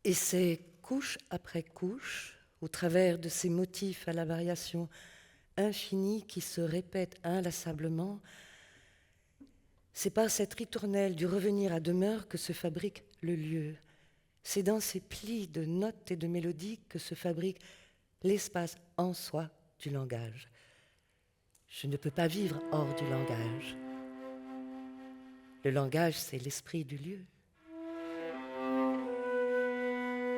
Et c'est couche après couche, au travers de ces motifs à la variation infinie qui se répètent inlassablement, c'est par cette ritournelle du revenir à demeure que se fabrique le lieu. C'est dans ces plis de notes et de mélodies que se fabrique l'espace en soi du langage. Je ne peux pas vivre hors du langage. Le langage, c'est l'esprit du lieu.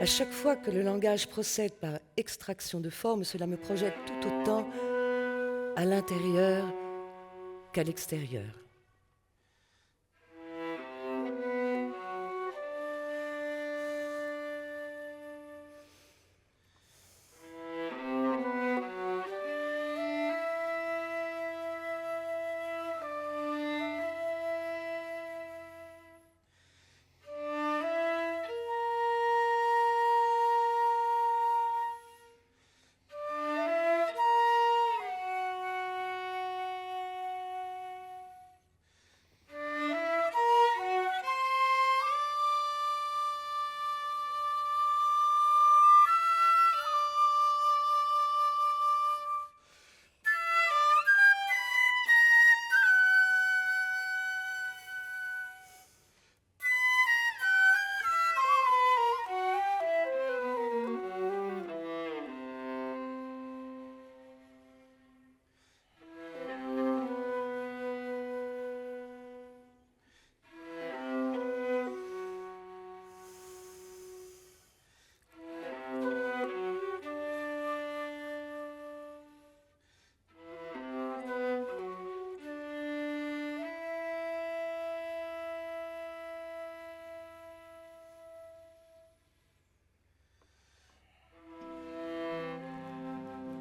À chaque fois que le langage procède par extraction de forme, cela me projette tout autant à l'intérieur qu'à l'extérieur.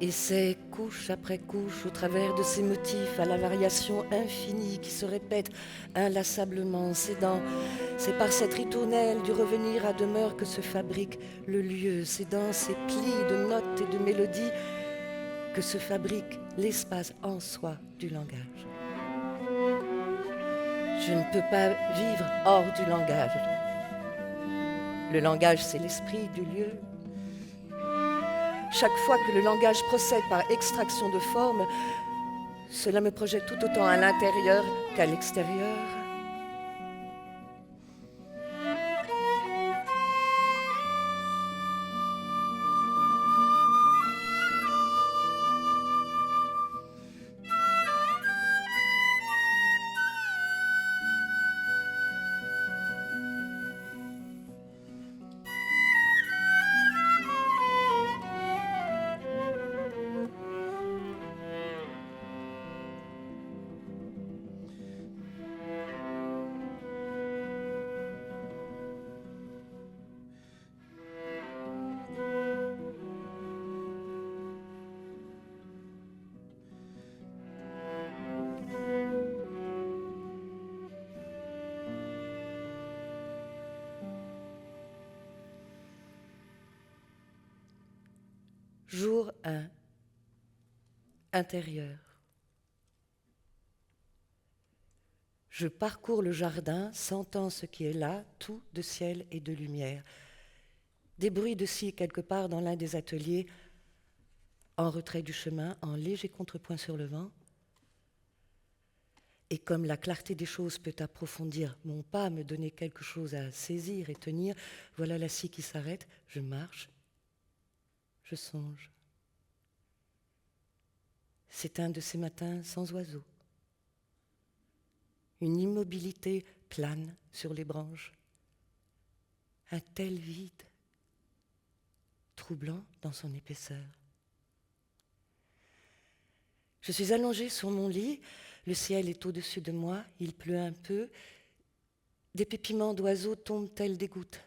Et c'est couche après couche, au travers de ces motifs à la variation infinie qui se répètent inlassablement, c'est par cette ritournelle du revenir à demeure que se fabrique le lieu, c'est dans ces plis de notes et de mélodies que se fabrique l'espace en soi du langage. Je ne peux pas vivre hors du langage. Le langage, c'est l'esprit du lieu. Chaque fois que le langage procède par extraction de forme, cela me projette tout autant à l'intérieur qu'à l'extérieur. Jour 1. Intérieur. Je parcours le jardin, sentant ce qui est là, tout de ciel et de lumière. Des bruits de scie quelque part dans l'un des ateliers, en retrait du chemin, en léger contrepoint sur le vent. Et comme la clarté des choses peut approfondir mon pas, me donner quelque chose à saisir et tenir, voilà la scie qui s'arrête, je marche, je songe. C'est un de ces matins sans oiseaux. Une immobilité plane sur les branches. Un tel vide, troublant dans son épaisseur. Je suis allongée sur mon lit, le ciel est au-dessus de moi, il pleut un peu, des pépiments d'oiseaux tombent tels des gouttes.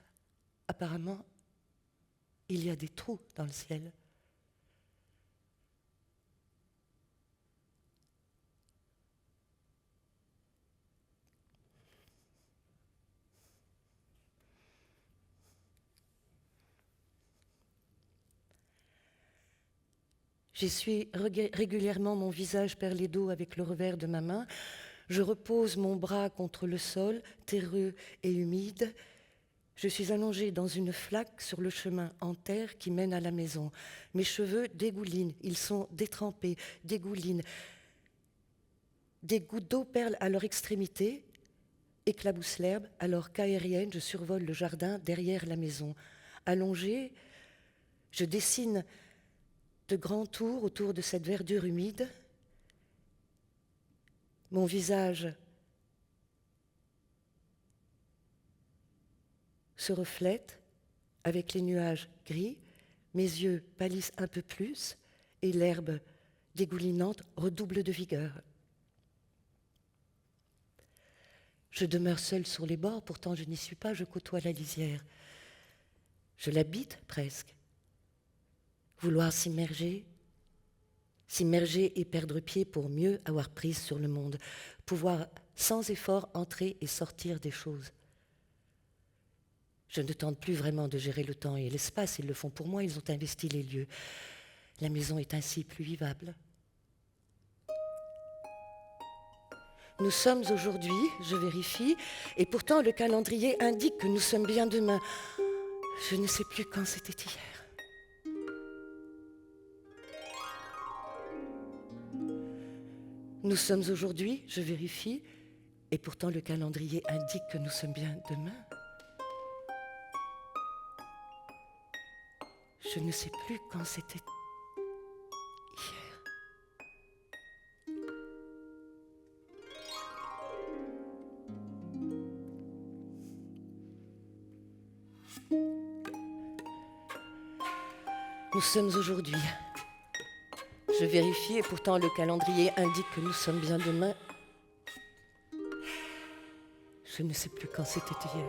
Apparemment, il y a des trous dans le ciel. J'essuie régulièrement mon visage perlé d'eau avec le revers de ma main. Je repose mon bras contre le sol, terreux et humide. Je suis allongée dans une flaque sur le chemin en terre qui mène à la maison. Mes cheveux dégoulinent, ils sont détrempés, dégoulinent. Des gouttes d'eau perlent à leur extrémité, éclaboussent l'herbe, alors qu'aérienne, je survole le jardin derrière la maison. Allongée, je dessine de grands tours autour de cette verdure humide. Mon visage se reflète avec les nuages gris, mes yeux pâlissent un peu plus et l'herbe dégoulinante redouble de vigueur. Je demeure seule sur les bords, pourtant je n'y suis pas, je côtoie la lisière. Je l'habite presque. Vouloir s'immerger et perdre pied pour mieux avoir prise sur le monde, pouvoir sans effort entrer et sortir des choses. Je ne tente plus vraiment de gérer le temps et l'espace, ils le font pour moi, ils ont investi les lieux. La maison est ainsi plus vivable. Nous sommes aujourd'hui, je vérifie, et pourtant le calendrier indique que nous sommes bien demain. Je ne sais plus quand c'était hier. Nous sommes aujourd'hui, je vérifie, et pourtant le calendrier indique que nous sommes bien demain. Je ne sais plus quand c'était hier. Nous sommes aujourd'hui. Je vérifie et pourtant le calendrier indique que nous sommes bien demain. Je ne sais plus quand c'était hier.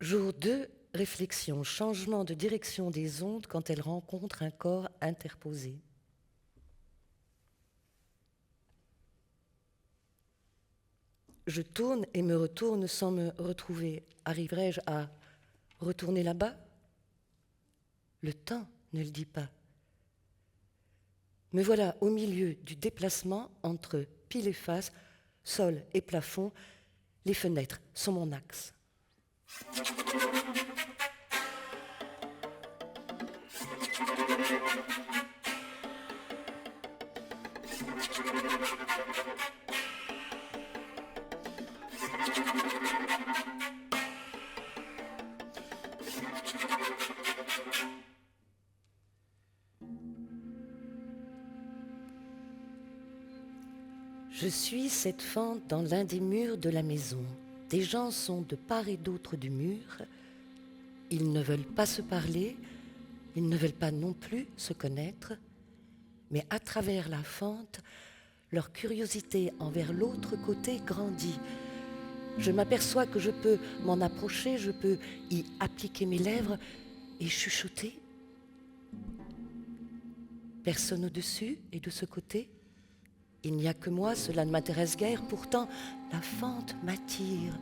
Jour 2, réflexion, changement de direction des ondes quand elles rencontrent un corps interposé. Je tourne et me retourne sans me retrouver. Arriverai-je à retourner là-bas? Le temps ne le dit pas. Me voilà au milieu du déplacement entre pile et face, sol et plafond. Les fenêtres sont mon axe. Je suis cette fente dans l'un des murs de la maison. Des gens sont de part et d'autre du mur. Ils ne veulent pas se parler. Ils ne veulent pas non plus se connaître, mais à travers la fente, leur curiosité envers l'autre côté grandit. Je m'aperçois que je peux m'en approcher, je peux y appliquer mes lèvres et chuchoter. Personne au-dessus et de ce côté. Il n'y a que moi, cela ne m'intéresse guère. Pourtant, la fente m'attire.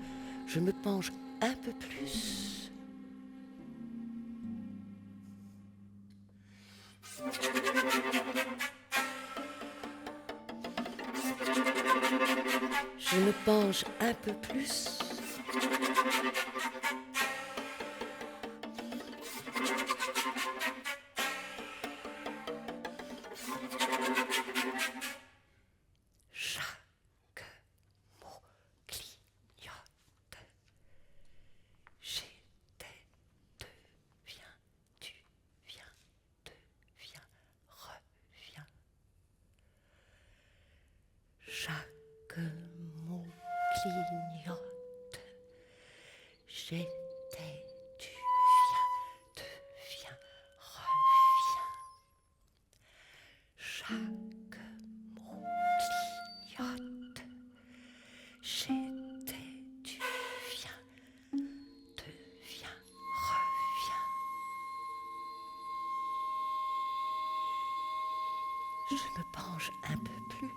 Je me penche un peu plus. Je me penche un peu plus. Chaque mot clignote. J'étais, deviens, tu viens, deviens, reviens. Chaque mot clignote. J'étais, tu viens, deviens, reviens. Chaque mot clignote. J'étais, tu viens, deviens, reviens. Je me penche un peu plus.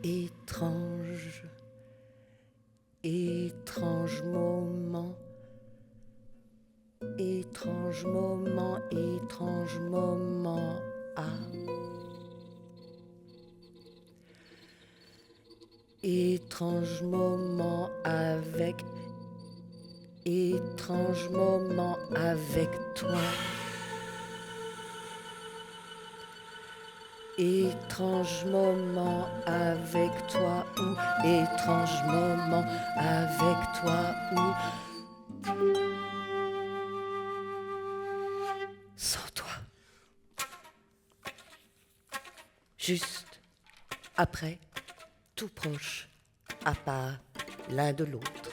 Étrange, étrange moment, étrange moment, étrange moment, étrange moment avec, étrange moment avec toi. Étrange moment avec toi ou étrange moment avec toi ou sans toi. Juste, après, tout proche, à part l'un de l'autre.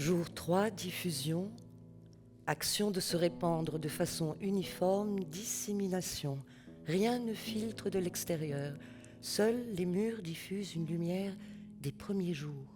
Jour 3, diffusion. Action de se répandre de façon uniforme, dissémination. Rien ne filtre de l'extérieur. Seuls les murs diffusent une lumière des premiers jours.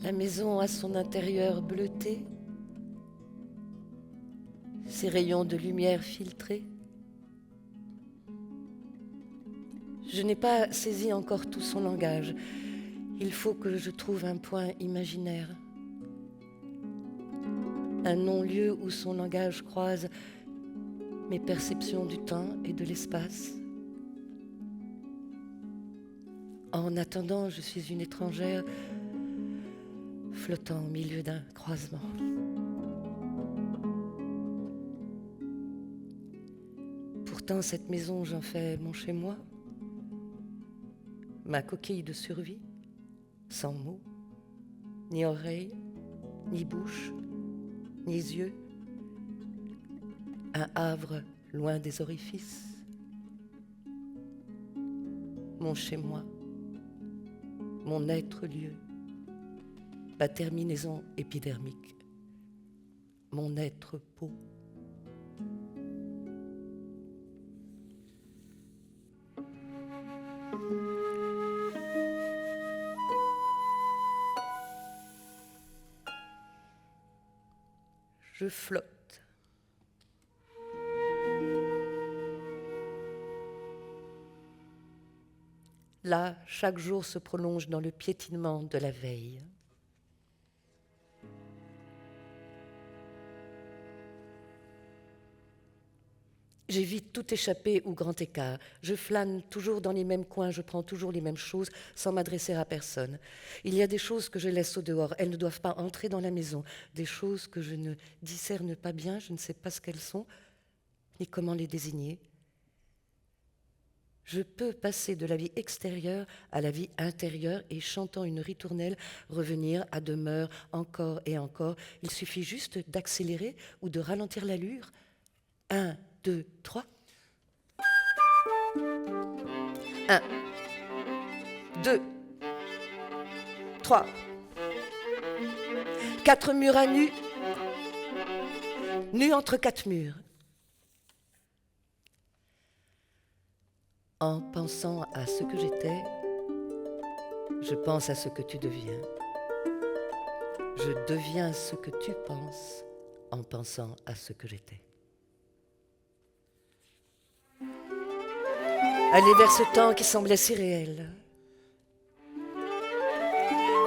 La maison a son intérieur bleuté, ses rayons de lumière filtrés. Je n'ai pas saisi encore tout son langage. Il faut que je trouve un point imaginaire. Un non-lieu où son langage croise mes perceptions du temps et de l'espace. En attendant, je suis une étrangère flottant au milieu d'un croisement. Pourtant, cette maison, j'en fais mon chez-moi, ma coquille de survie, sans mots, ni oreilles, ni bouche, ni yeux, un havre loin des orifices. Mon chez-moi, mon être-lieu, ma terminaison épidermique, mon être-peau. Je flotte. Là, chaque jour se prolonge dans le piétinement de la veille. J'évite tout échappé ou grand écart. Je flâne toujours dans les mêmes coins, je prends toujours les mêmes choses sans m'adresser à personne. Il y a des choses que je laisse au dehors, elles ne doivent pas entrer dans la maison. Des choses que je ne discerne pas bien, je ne sais pas ce qu'elles sont, ni comment les désigner. Je peux passer de la vie extérieure à la vie intérieure et, chantant une ritournelle, revenir à demeure encore et encore. Il suffit juste d'accélérer ou de ralentir l'allure. 1, 2, 3. 1, 2, 3. 4 murs à nu. Nu entre 4 murs. En pensant à ce que j'étais, je pense à ce que tu deviens. Je deviens ce que tu penses en pensant à ce que j'étais. Aller vers ce temps qui semblait si réel.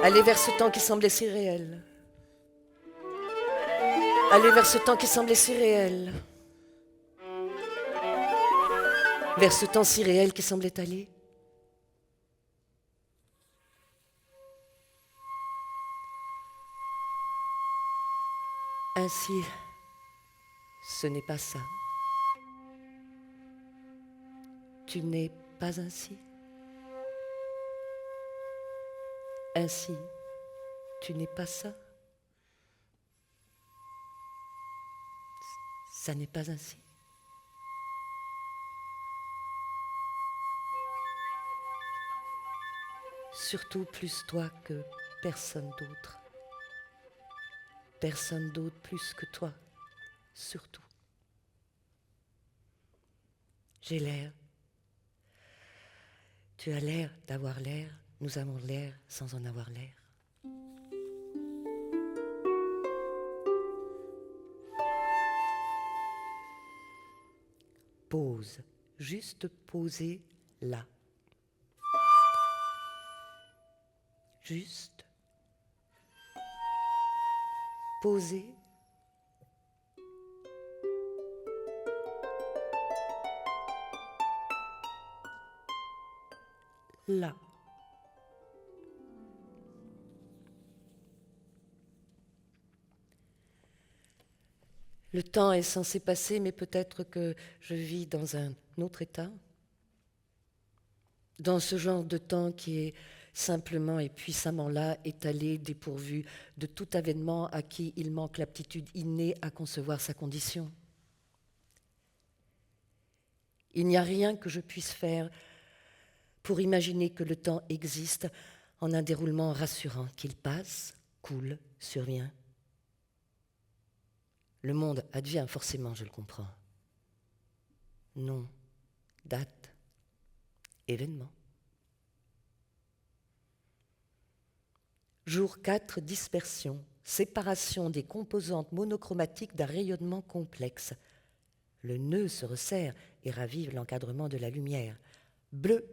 Aller vers ce temps qui semblait si réel. Aller vers ce temps qui semblait si réel. Vers ce temps si réel qui semblait aller. Ainsi, ce n'est pas ça. Tu n'es pas ainsi. Ainsi, tu n'es pas ça. Ça n'est pas ainsi. Surtout plus toi que personne d'autre. Personne d'autre plus que toi, surtout. J'ai l'air. Tu as l'air d'avoir l'air. Nous avons l'air sans en avoir l'air. Pose, juste poser là. Juste poser. Là. Le temps est censé passer, mais peut-être que je vis dans un autre état, dans ce genre de temps qui est simplement et puissamment là, étalé, dépourvu de tout avènement à qui il manque l'aptitude innée à concevoir sa condition. Il n'y a rien que je puisse faire pour imaginer que le temps existe en un déroulement rassurant, qu'il passe, coule, survient. Le monde advient forcément, je le comprends. Nom, date, événement. Jour 4, dispersion, séparation des composantes monochromatiques d'un rayonnement complexe. Le nœud se resserre et ravive l'encadrement de la lumière. Bleu.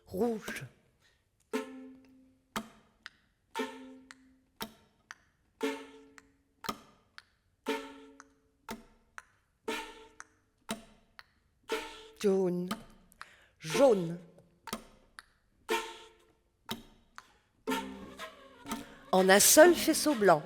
Rouge. Jaune. Jaune. En un seul faisceau blanc.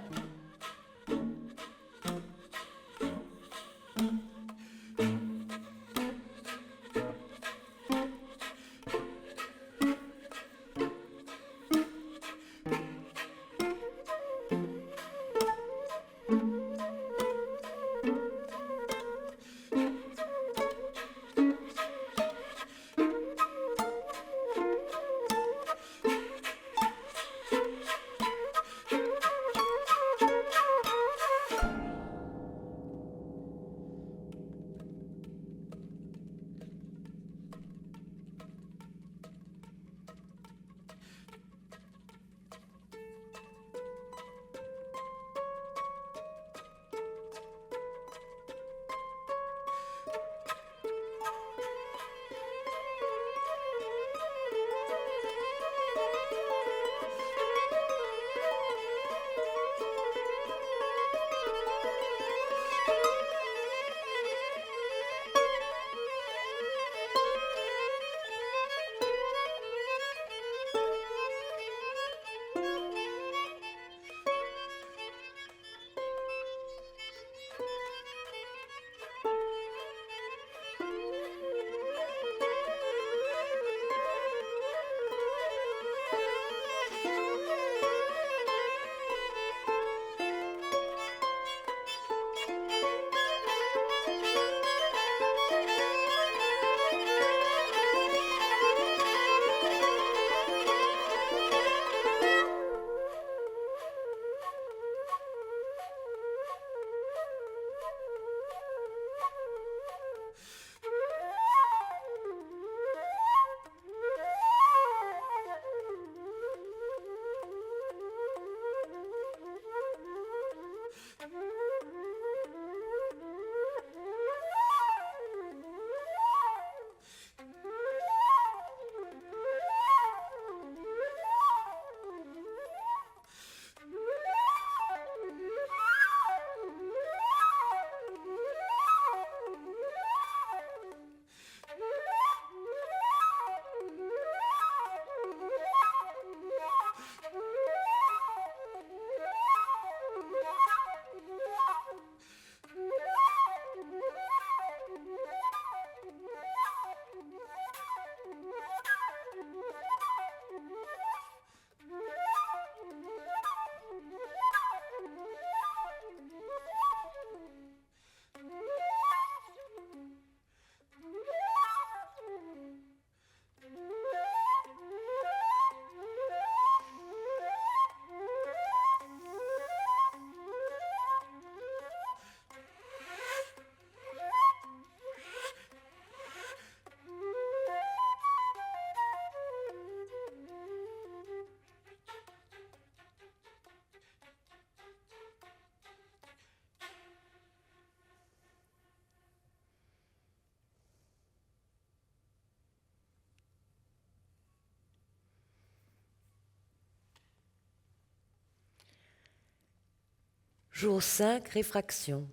Jour 5, réfraction.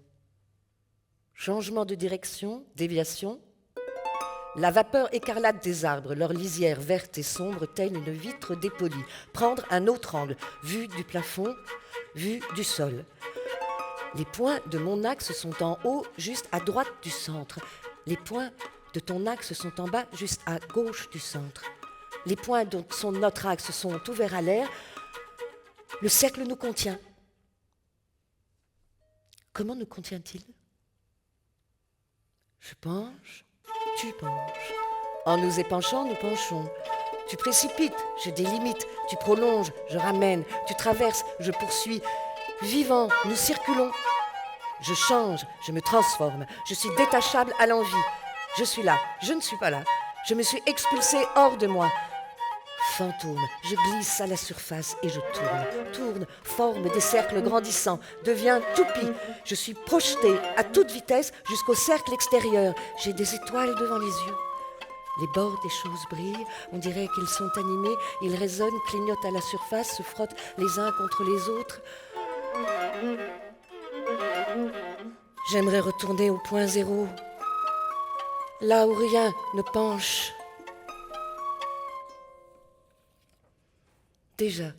Changement de direction, déviation. La vapeur écarlate des arbres, leur lisière verte et sombre, telle une vitre dépolie. Prendre un autre angle, vue du plafond, vue du sol. Les points de mon axe sont en haut, juste à droite du centre. Les points de ton axe sont en bas, juste à gauche du centre. Les points de notre axe sont ouverts à l'air. Le cercle nous contient. Comment nous contient-il ? Je penche, tu penches. En nous épanchant, nous penchons. Tu précipites, je délimite. Tu prolonges, je ramène. Tu traverses, je poursuis. Vivant, nous circulons. Je change, je me transforme. Je suis détachable à l'envie. Je suis là, je ne suis pas là. Je me suis expulsée hors de moi. Fantôme, je glisse à la surface et je tourne, forme des cercles grandissants, deviens toupie. Je suis projetée à toute vitesse jusqu'au cercle extérieur. J'ai des étoiles devant les yeux. Les bords des choses brillent, on dirait qu'ils sont animés, ils résonnent, clignotent à la surface, se frottent les uns contre les autres. J'aimerais retourner au point zéro, là où rien ne penche. Déjà,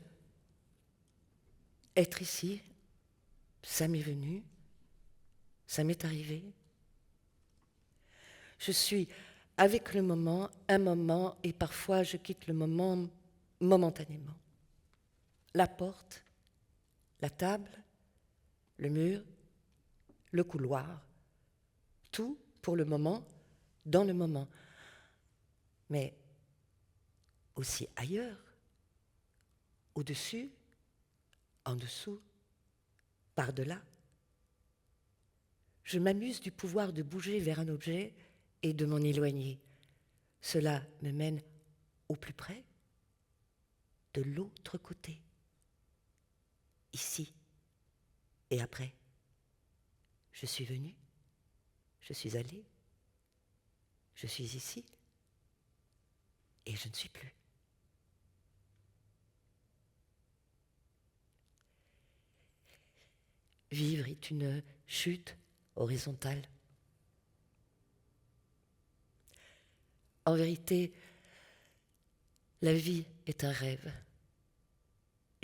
être ici, ça m'est venu, ça m'est arrivé. Je suis avec le moment, un moment, et parfois je quitte le moment momentanément. La porte, la table, le mur, le couloir, tout pour le moment, dans le moment, mais aussi ailleurs, au-dessus, en dessous, par-delà. Je m'amuse du pouvoir de bouger vers un objet et de m'en éloigner. Cela me mène au plus près, de l'autre côté, ici et après. Je suis venue, je suis allée, je suis ici et je ne suis plus. Vivre est une chute horizontale. En vérité, la vie est un rêve.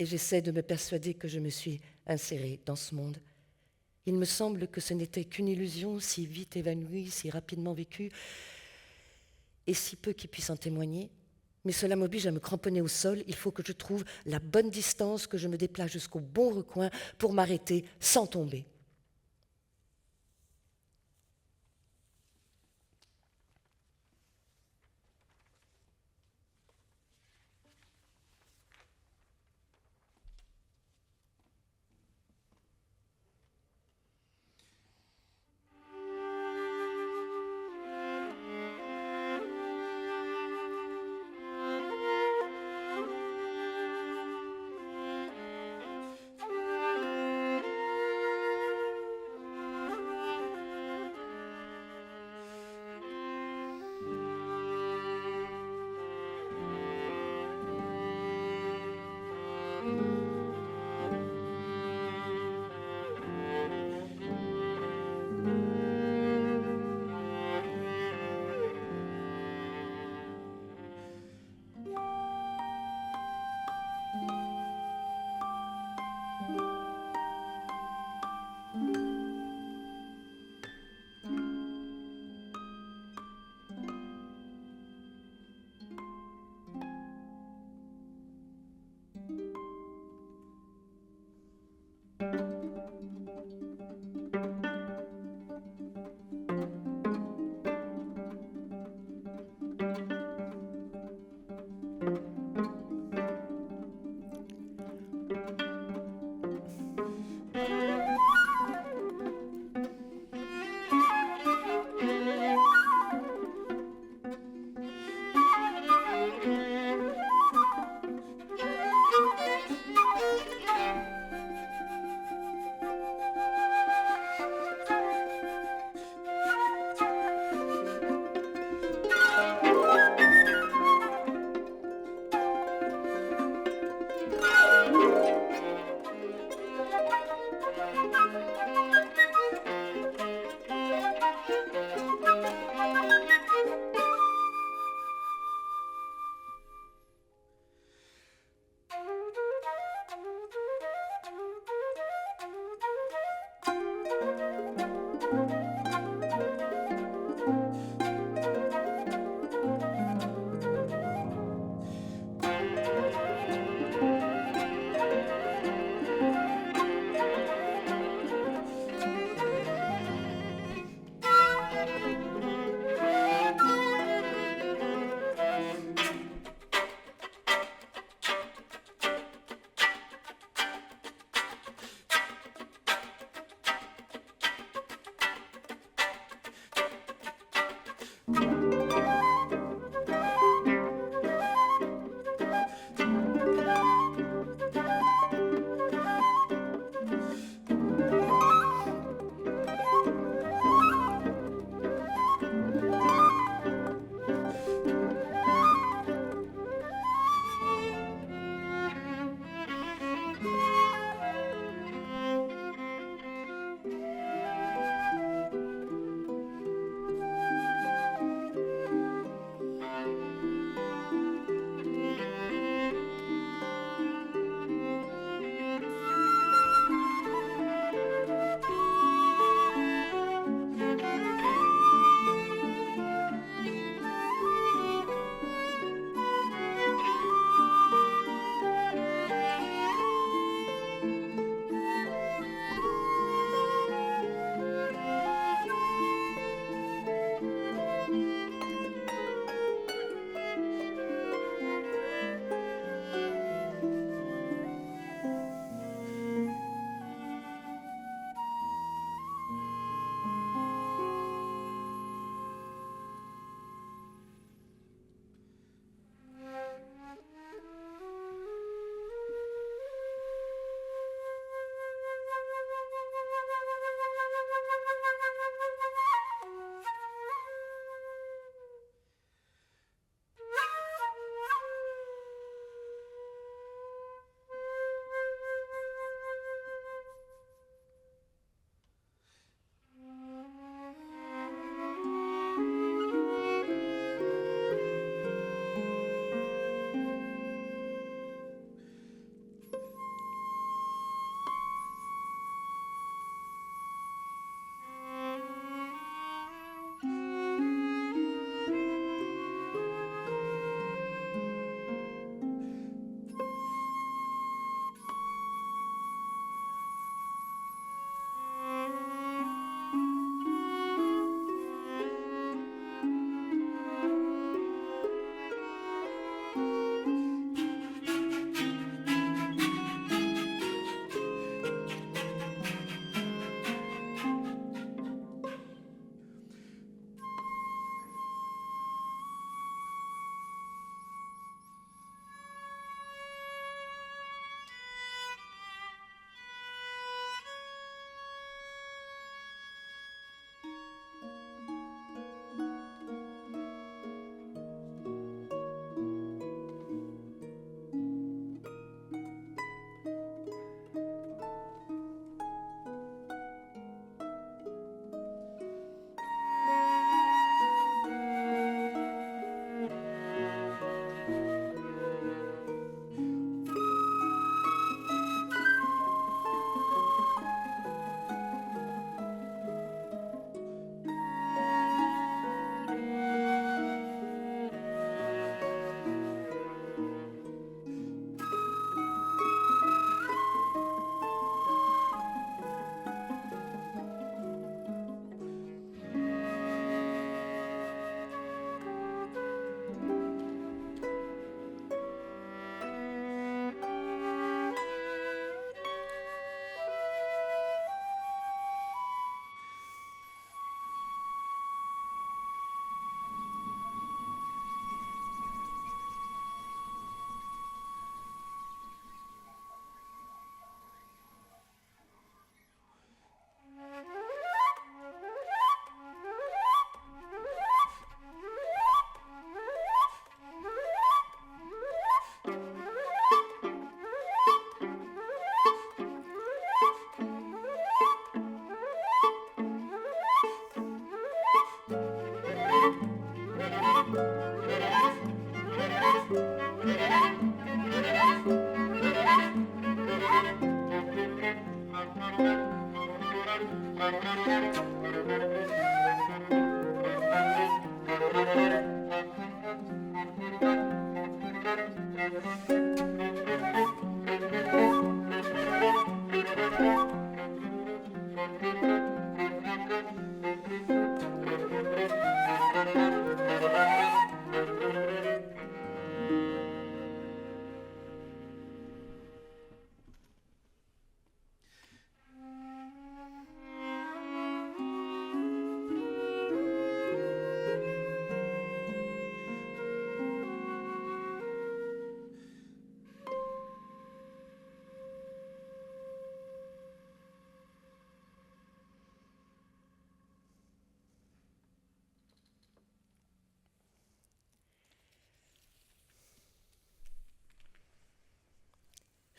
Et j'essaie de me persuader que je me suis insérée dans ce monde. Il me semble que ce n'était qu'une illusion si vite évanouie, si rapidement vécue, et si peu qui puissent en témoigner. Mais cela m'oblige à me cramponner au sol. Il faut que je trouve la bonne distance, que je me déplace jusqu'au bon recoin pour m'arrêter sans tomber.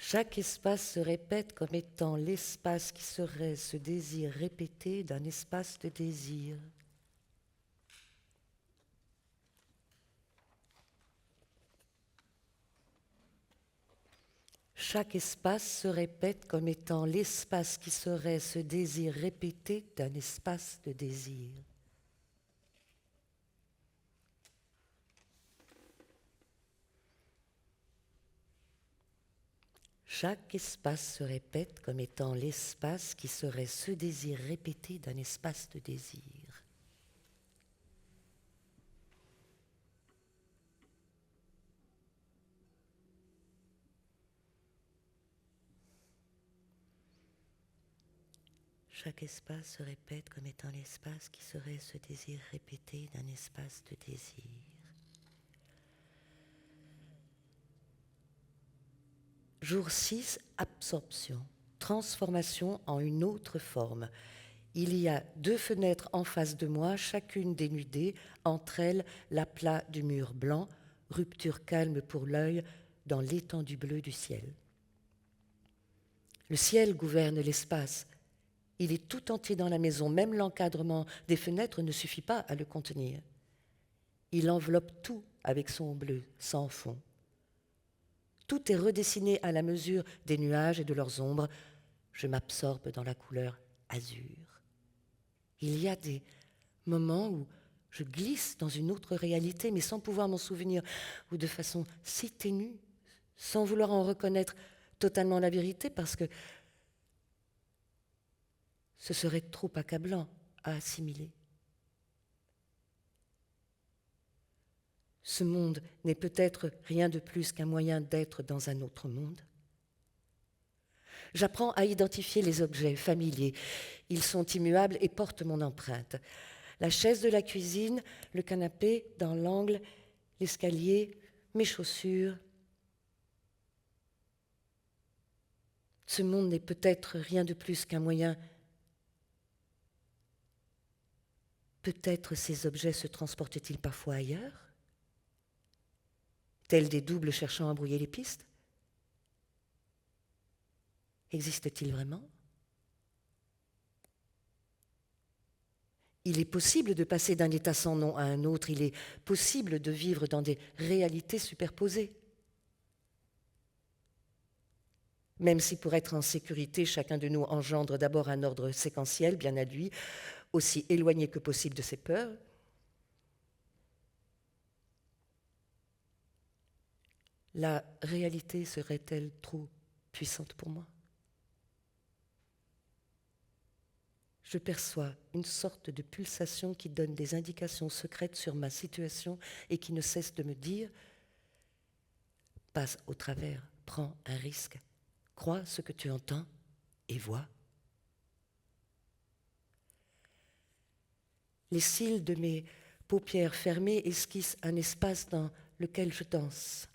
Chaque espace se répète comme étant l'espace qui serait ce désir répété d'un espace de désir. Chaque espace se répète comme étant l'espace qui serait ce désir répété d'un espace de désir. Chaque espace se répète comme étant l'espace qui serait ce désir répété d'un espace de désir. Chaque espace se répète comme étant l'espace qui serait ce désir répété d'un espace de désir. Jour 6, absorption, transformation en une autre forme. Il y a 2 fenêtres en face de moi, chacune dénudée, entre elles l'aplat du mur blanc, rupture calme pour l'œil dans l'étendue bleue du ciel. Le ciel gouverne l'espace. Il est tout entier dans la maison, même l'encadrement des fenêtres ne suffit pas à le contenir. Il enveloppe tout avec son bleu, sans fond. Tout est redessiné à la mesure des nuages et de leurs ombres. Je m'absorbe dans la couleur azur. Il y a des moments où je glisse dans une autre réalité, mais sans pouvoir m'en souvenir, ou de façon si ténue, sans vouloir en reconnaître totalement la vérité, parce que ce serait trop accablant à assimiler. Ce monde n'est peut-être rien de plus qu'un moyen d'être dans un autre monde. J'apprends à identifier les objets familiers. Ils sont immuables et portent mon empreinte. La chaise de la cuisine, le canapé dans l'angle, l'escalier, mes chaussures. Ce monde n'est peut-être rien de plus qu'un moyen. Peut-être ces objets se transportent-ils parfois ailleurs ? Tels des doubles cherchant à brouiller les pistes ? Existe-t-il vraiment ? Il est possible de passer d'un état sans nom à un autre, il est possible de vivre dans des réalités superposées. Même si pour être en sécurité, chacun de nous engendre d'abord un ordre séquentiel, bien à lui, aussi éloigné que possible de ses peurs, la réalité serait-elle trop puissante pour moi ? Je perçois une sorte de pulsation qui donne des indications secrètes sur ma situation et qui ne cesse de me dire « Passe au travers, prends un risque, crois ce que tu entends et vois. » Les cils de mes paupières fermées esquissent un espace dans lequel je danse.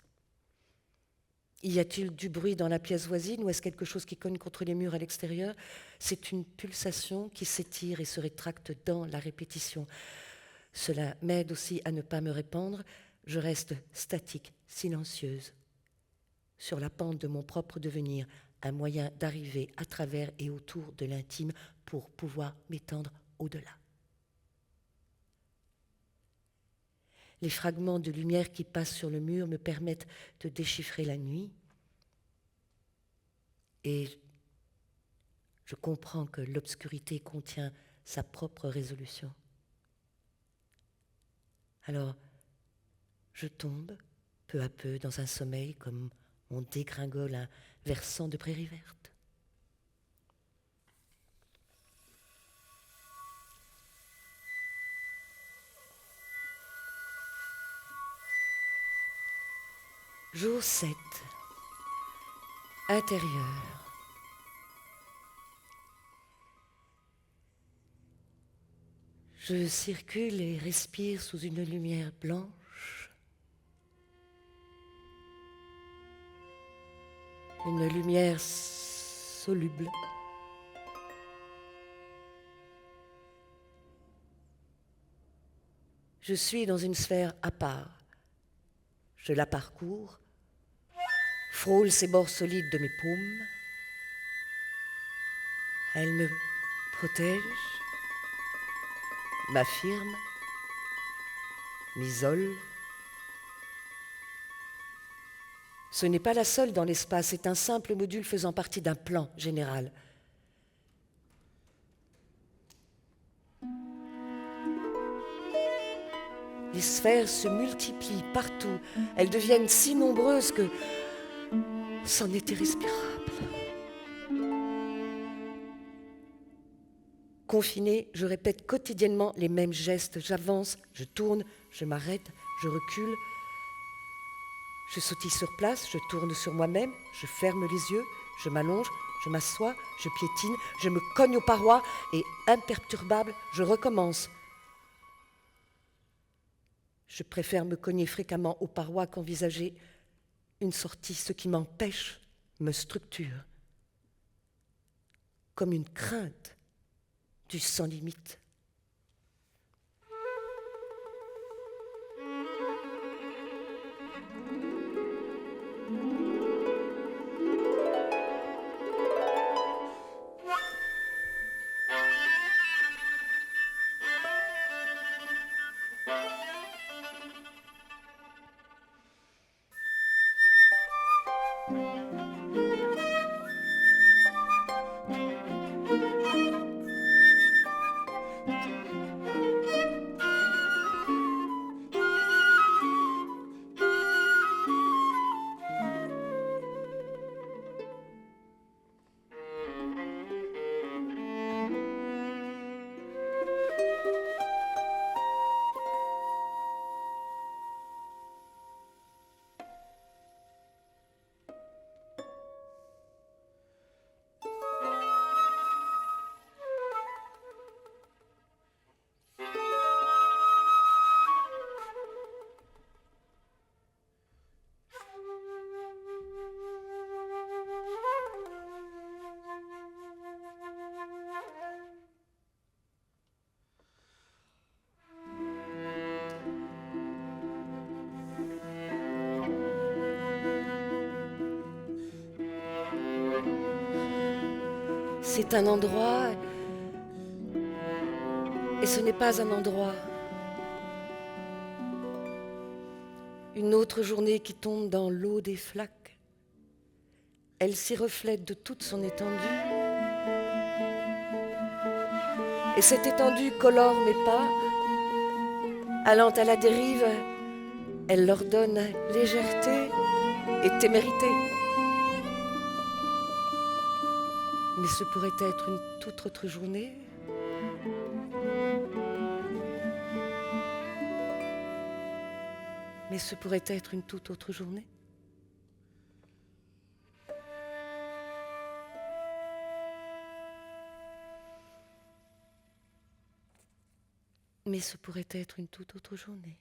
Y a-t-il du bruit dans la pièce voisine ou est-ce quelque chose qui cogne contre les murs à l'extérieur ? C'est une pulsation qui s'étire et se rétracte dans la répétition. Cela m'aide aussi à ne pas me répandre. Je reste statique, silencieuse, sur la pente de mon propre devenir, un moyen d'arriver à travers et autour de l'intime pour pouvoir m'étendre au-delà. Les fragments de lumière qui passent sur le mur me permettent de déchiffrer la nuit. Et je comprends que l'obscurité contient sa propre résolution. Alors, je tombe peu à peu dans un sommeil comme on dégringole un versant de prairie verte. Jour 7. Intérieur. Je circule et respire sous une lumière blanche. Une lumière soluble. Je suis dans une sphère à part. Je la parcours, frôle ces bords solides de mes paumes. Elle me protège, m'affirme, m'isole. Ce n'est pas la seule dans l'espace, c'est un simple module faisant partie d'un plan général. Les sphères se multiplient partout. Elles deviennent si nombreuses que c'en est irrespirable. Confinée, je répète quotidiennement les mêmes gestes. J'avance, je tourne, je m'arrête, je recule. Je sautille sur place, je tourne sur moi-même, je ferme les yeux, je m'allonge, je m'assois, je piétine, je me cogne aux parois et, imperturbable, je recommence. Je préfère me cogner fréquemment aux parois qu'envisager une sortie. Ce qui m'empêche me structure, comme une crainte du sans limite. C'est un endroit et ce n'est pas un endroit. Une autre journée qui tombe dans l'eau des flaques. Elle s'y reflète de toute son étendue. Et cette étendue colore mes pas. Allant à la dérive, elle leur donne légèreté et témérité. Mais ce pourrait être une toute autre journée. Mais ce pourrait être une toute autre journée. Mais ce pourrait être une toute autre journée.